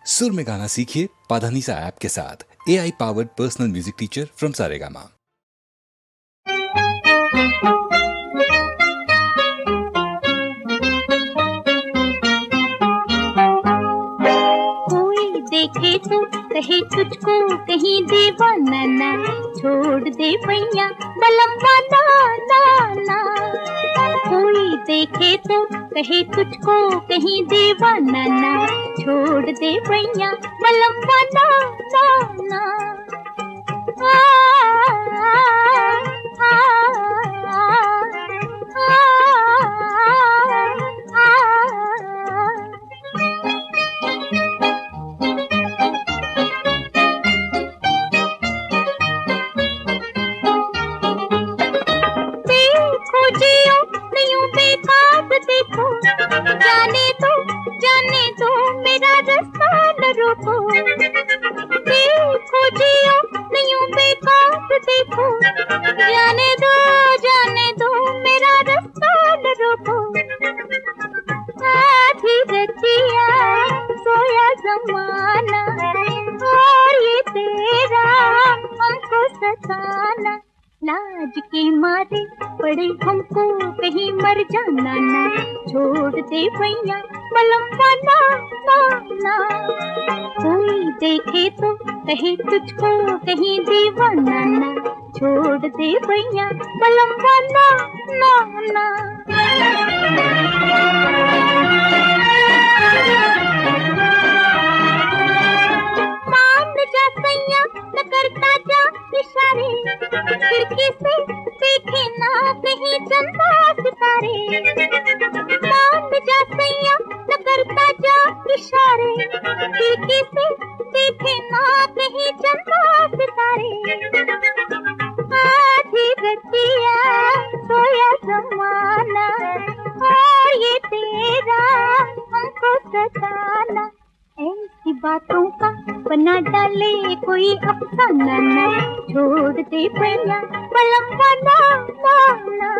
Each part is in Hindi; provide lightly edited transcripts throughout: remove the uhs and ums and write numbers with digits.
सुर में गाना सीखिए पाधानीसा ऐप के साथ। AI powered personal music teacher from Saregama. कोई देखे तो कहे तुझको कहीं दीवाना ना, छोड़ दे भैया बलम वाला ना। कोई देखे तो कहे तुझको कहीं दीवाना ना, छोड़ दे भैया बलम वाला ना। देखो जाने दो मेरा रास्ता न रोको। देखो जियो नहीं बेकार देखो, जाने दो मेरा रास्ता न रोको। आधी रतिया सोया जमाना, और ये तेरा हमको सताना। लाज के मारे पड़े हमको कहीं मर जाना ना, छोड़ दे भैया बलम वाला ना। कोई देखे तो कहे तुझको कहीं दीवाना ना, छोड़ दे भैया बलम वाला ना। मान जा सैया न करता जा इशारे, खिड़की से देखे ना कहीं चंदा सितारे। मान जा सैया न करता जा इशारे, खिड़की से देखे ना कहीं चंदा सितारे। आधी रतिया सोया जमाना, और ये तेरा हमको सताना। ऐसी बातों का बना डाले कोई अफसाना ना, छोड़ दे भैया बलम वाला ना।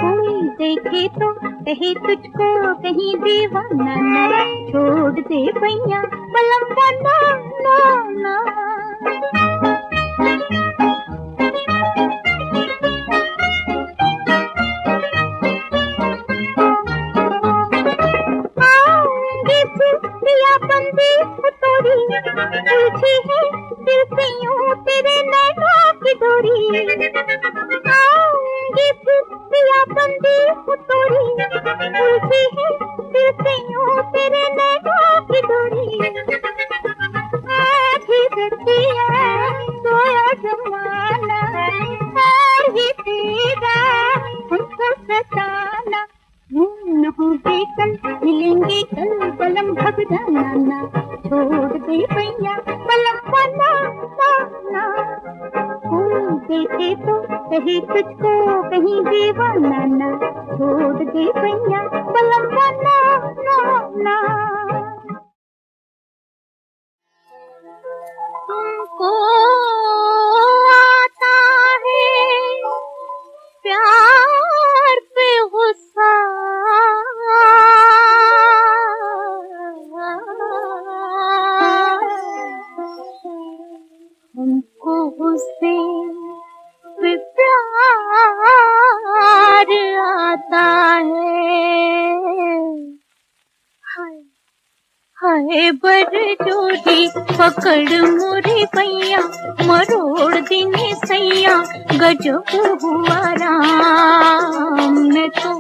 कोई देखे तो कहे तुझको कहीं दीवाना ना, छोड़ दे भैया बलम वाला ना। उलझी है दिल से यूं तेरे नैना की डोरी। आऊंगी फिर पिया बंदी तोरी, उलझी है दिल से यूं तेरे नैना की डोरी। आधी रतिया सोया जमाना, और ये तेरा हमको सताना। न हो कल मिलेंगे कल बलम भग जाना ना, छोड़ दे भैया बलम वाला ना। कोई देखे तो कहे तुझको कहीं दीवाना ना, छोड़ दे भैया बलम वाला ना। तुमको आता है प्यार पे गुस्सा, हमको गुस्से पे प्यार आता है। हाय बरजोरी पकड़ मोरे पैया, मरोड़ देने सैया गजब हुआ राम। मैं तो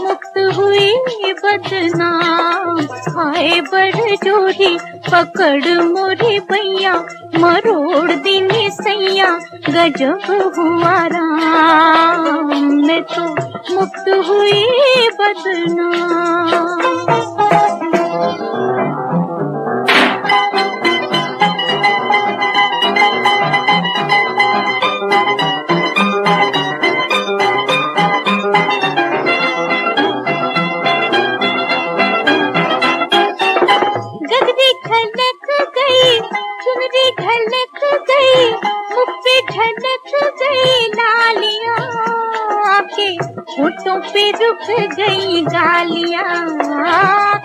मुक्त हुई बदनाम। हाय बरजोरी पकड़ मोरे पैया, मरोड़ देने सैया गजब हुआ राम। मैं तो मुक्त हुई बदनाम। गगरी खलक गई, चुनरी ढलक गई, मुख पे ढलक गई लालियां के, होठों पे रुक गई गालियां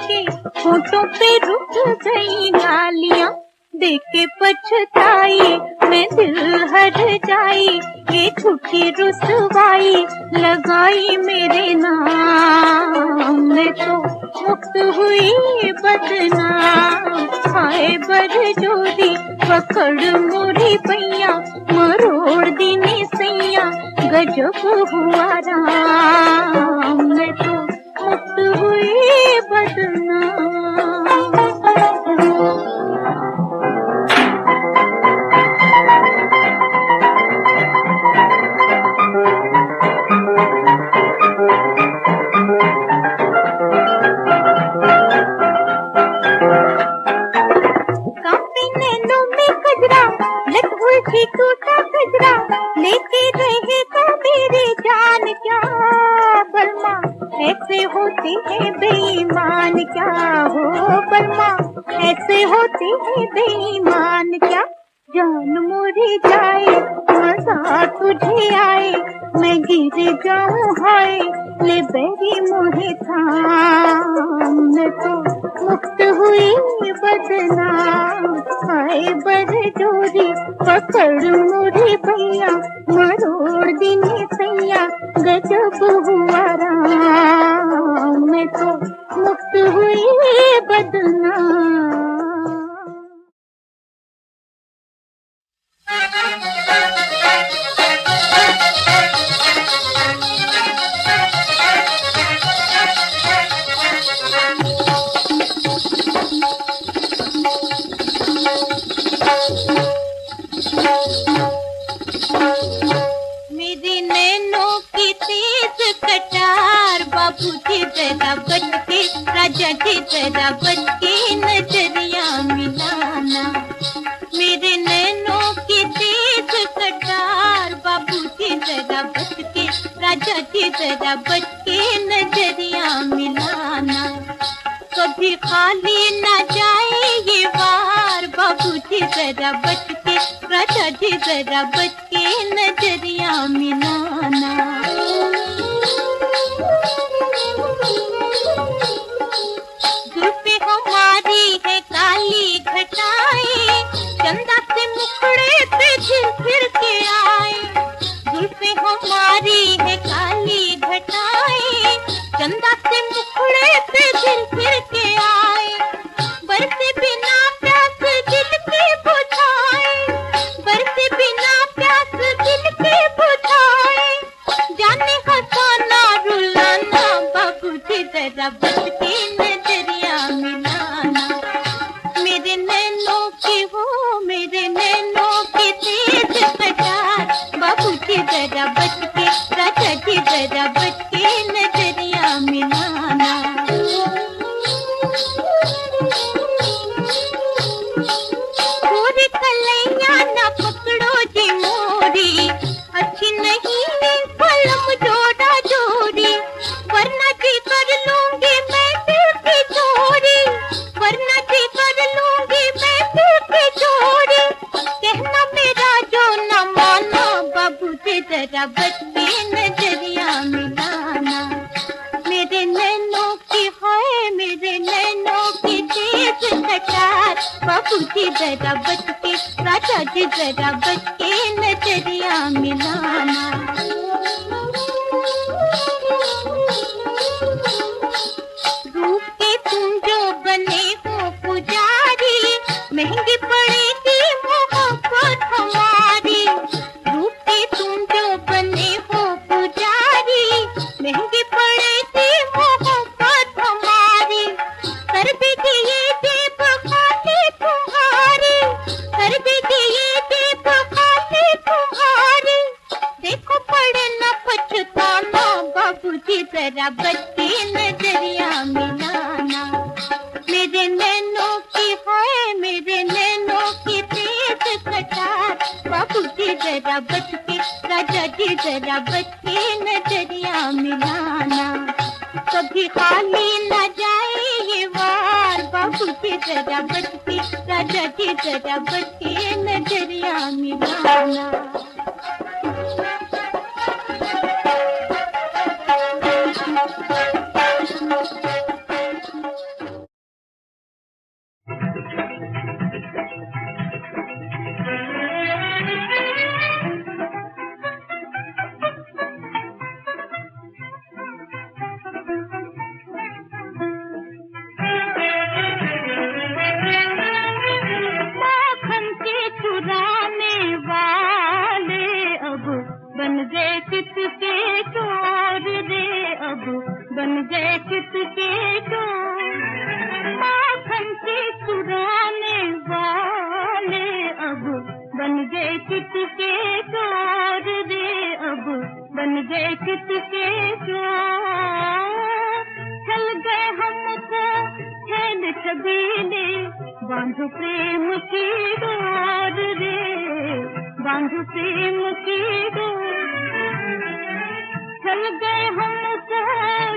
के, होठों पे रुक गई नई लालियां देखे पछताई, मैं दिल हर जाई, ये झूठी रुसवाई लगाई मेरे नाम। मैं तो मुक्त हुई बदनाम, हाय बरजोरी पकड़ मोरी पैया, मरोड़ दिनी सैया गजब हुआ राम। मैं तो मुक्त हुई बदनाम। टूटा गजरा लेके रहेगा मेरी जान क्या, बलमा ऐसे होते हैं बेईमान क्या, हो बलमा ऐसे होते हैं बेईमान क्या। जान मोरी जाए मजा तुझे आए, मैं गिर जाऊं हाय ले बेरी मोहे थाम। मैं तो मुक्त हुई बदनाम, हाय बरजोरी पकड़ मोरी भैया, मरोड़ दिनी सैया गजब हुआ राम। मैं तो मुक्त हुई बदनाम। मेरी नैनों की तेज कटार, बाबू जी जरा बच के, राजा जी जरा बच के नजरिया मिलाना। मेरे नैनों की तेज कटार, बाबू जी जरा बच के, राजा जी जरा बच के नजरिया मिलाना। कभी खाली ना जाए ये वार, बाबू जी जरा बच के, राजा जी जरा बच के नजरिया मिलाना। जुल्फे हमारी है काली घटाएं, चंदा से मुखड़े पे फिर के आए। जुल्फे हमारी है काली घटाएं, चंदा से मुखड़े पे फिर के आए। बरसे बिना प्यास दिल के बुझाए, बरसे बिना प्यास दिल के बुझाए। जाने हंसाना रुलाना, बाबू जी जरा बच के नजरिया मिलाना। मेरे नैनों की हो, मेरे नैनों की तेज कटार, बाबू जी जरा बच के, राजा जी जरा बच के नजरिया मिलाना। पूरी कलैया ना पकड़ो जी मोरी, अच्छी नहीं कलम जोड़ा जोड़ी, वरना जी कर लूंगी मैं दिल की चोरी, वरना जी कर लूंगी मैं दिल की चोरी। कहना मेरा जो न माना, बाबू जी जरा बच के नजरिया मिलाना। मेरे नैनों की है, मेरे नैनों की तेज कटार, बाबू जी जरा बच के, राजा जी जरा बच के नजरिया मिलाना। रूप के तुम जो बने हो पुजारी, महंगी पड़ेगी मोहब्बत हमारी। रूप के तुम जो बने हो पुजारी, महंगी पड़ेगी मोहब्बत हमारी। कर भी दिए देव खाते तुम्हारी, कर भी दिए देव खाते तुम्हारी। देखो पड़े न पछताना, बाबू जी जरा बच के नजरिया मिलाना। मेरे नैनों की है, मेरे नैनों की तेज कटार, बाबू जी जरा बच के, राजा जी जरा बच के नजरिया मिलाना। कभी खाली न जाए ये वार, बाबू जी जरा बच के, राजा जी जरा बच के नजरिया मिलाना। गए चित के चोर रे, अब बन गए चित के चोर। चल गए हमको छेड़ छबीले, बांधो प्रेम की डोर रे, बांधो प्रेम की डोर। चल गए हमको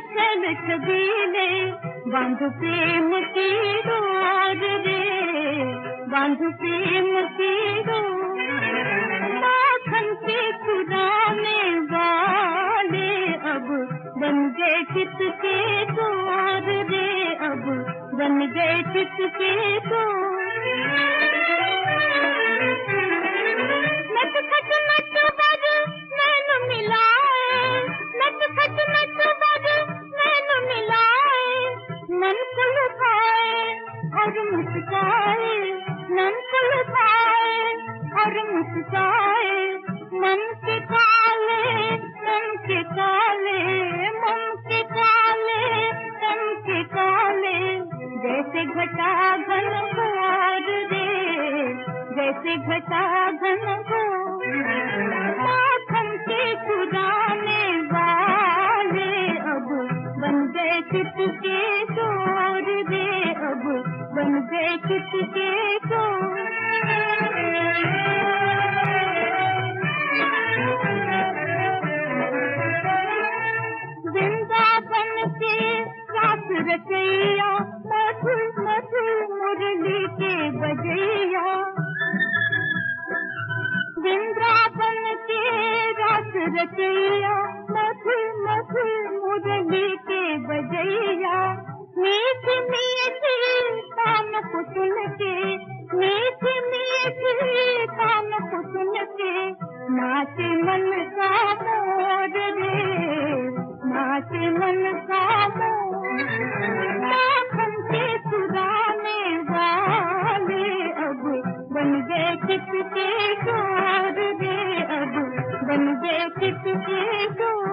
छेड़ छबीले, बांधो प्रेम की डोर रे, बांधो प्रेम की डोर। माखन के चुराने वाले अब बन गए चित के चोर रे, अब बन गए चित के चोर। नट खट नट बर नैन मिलाए, नट खट नट बर नैन मिलाए, मन को लुभाए और मुस्काए, मन को लुभाए और मुस्काए। मन के काले, मन के काले, मन के काले, मन के काले, जैसे घटा घन घोर रे, जैसे घटा घन घोर। माखन के चुराने वाले अब बन गए चित के चोर रे, अब बन गए चित के चोर। वृंदावन के रास रचैया, मधुर मधुर मुरली के बजैया। वृंदावन के रास रचैया, मधुर मधुर मुरली के बजैया। मीठी मीठी तान को सुन के, मीठी मीठी तान को सुन के, नाचे मन का मोर रे, नाचे मन का मोर। माखन के चुराने वाले अब बन गए चित के चोर रे, अब बन गए चित के चोर।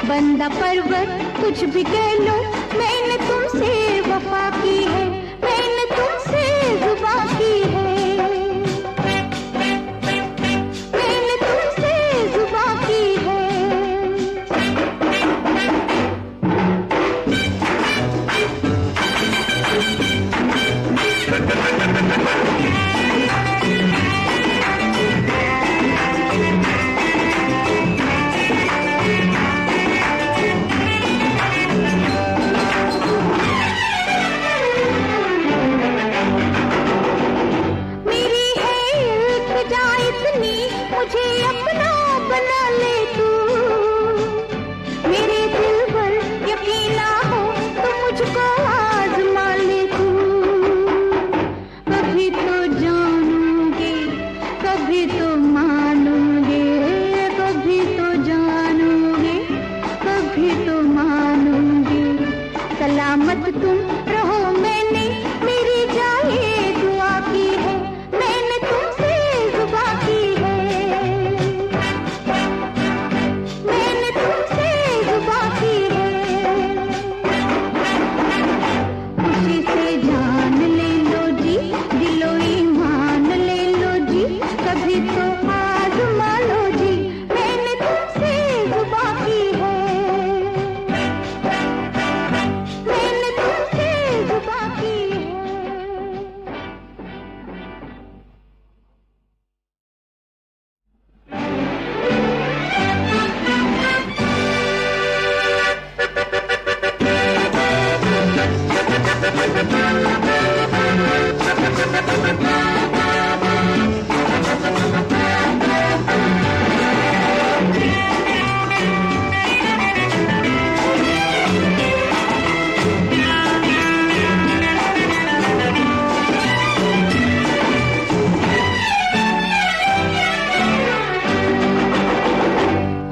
बंदा पर्वत कुछ भी कह लो, मैंने तुमसे वफा की है, मैंने तुमसे जुबा की है, मैंने तुमसे जुबा की है। सलामत तुम रहो, मैंने मेरी जाए दुआ की है, मैंने तुमसे जुबा की है, मैंने तुमसे जुबा की है। खुशी से जान ले लो जी, दिलो ईमान ले लो जी, कभी तो आज़मा लो जी, मैंने तुमसे जुबा की है, मैंने तुमसे जुबा की है।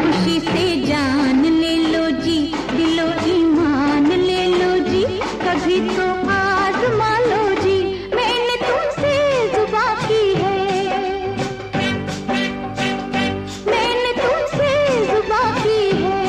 खुशी से जान ले लो जी, दिलो ईमान ले लो जी, कभी तो आज़मा लो जी, मैंने तुमसे जुबा की है, मैंने तुमसे जुबा की है।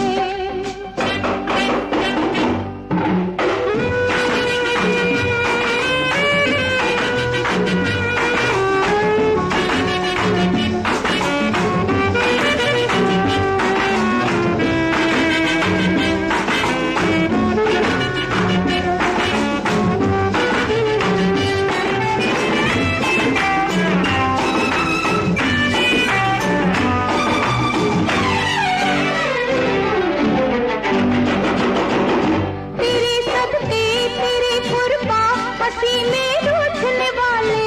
तेरे सदके तेरे कुर्बा पसीने रूठने वाले,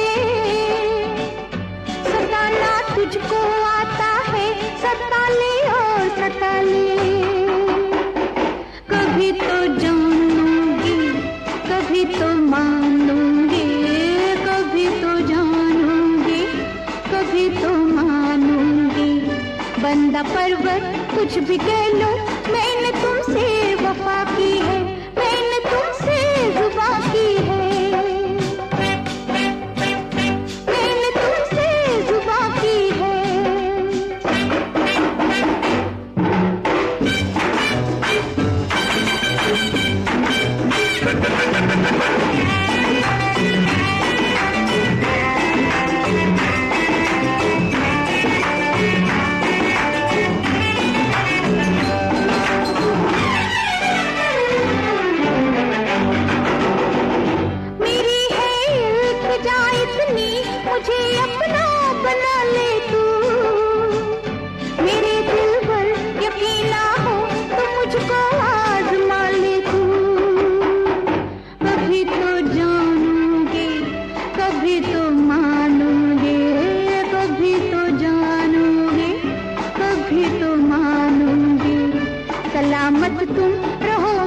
सताना तुझको आता है, सता ले और सता ले, कभी तो जानूंगी कभी तो मानूंगी, कभी तो जानूंगी कभी तो मानूंगी, बंदा परवर कुछ भी कह लो, मैंने तुमसे वफा की है, मैंने तुमसे जुबा की है, मैंने तुमसे जुबा की है। मेरी है इल्तिजा इतनी, मुझे अपना बना ले तू, मेरे दिल पर यकीन ना हो तो मुझको आज़मा ले तू, कभी तो जानूंगी कभी तो मानूंगी, कभी तो जानूंगी कभी तो मानूंगी, सलामत तुम रहो,